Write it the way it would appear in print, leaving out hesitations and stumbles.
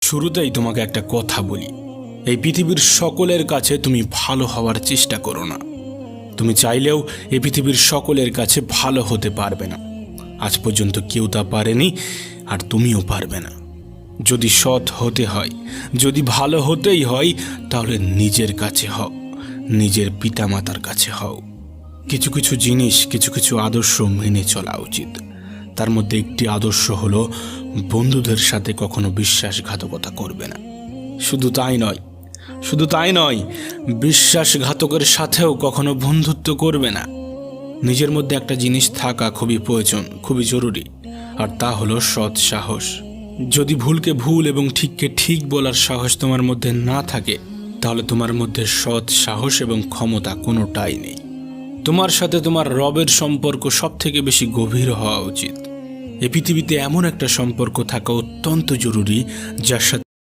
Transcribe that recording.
শুরুতেই তোমাকে একটা কথা বলি, এই পৃথিবীর সকলের কাছে তুমি ভালো হওয়ার চেষ্টা করো না। তুমি চাইলেও এই পৃথিবীর সকলের কাছে ভালো হতে পারবে না। আজ পর্যন্ত কেউ তা পারেনি, আর তুমিও পারবে না। যদি সৎ হতে হয়, যদি ভালো হতেই হয়, তাহলে নিজের কাছে হও, নিজের পিতামাতার কাছে হও। কিছু কিছু জিনিস, কিছু কিছু আদর্শ মেনে চলা উচিত। তার মধ্যে একটি আদর্শ হলো বন্ধুদের সাথে কখনো বিশ্বাসঘাতকতা করবে না। শুধু তাই নয়, বিশ্বাসঘাতকের সাথেও কখনো বন্ধুত্ব করবে না। নিজের মধ্যে একটা জিনিস থাকা খুবই প্রয়োজন, খুবই জরুরি, আর তা হলো সৎ সাহস। যদি ভুলকে ভুল এবং ঠিককে ঠিক বলার সাহস তোমার মধ্যে না থাকে, তাহলে তোমার মধ্যে সৎ সাহস এবং ক্ষমতা কোনোটাই নেই। তোমার সাথে তোমার রবের সম্পর্ক সব থেকে বেশি গভীর হওয়া উচিত। এই পৃথিবীতে এমন একটা সম্পর্ক থাকা অত্যন্ত জরুরি, যার সাথে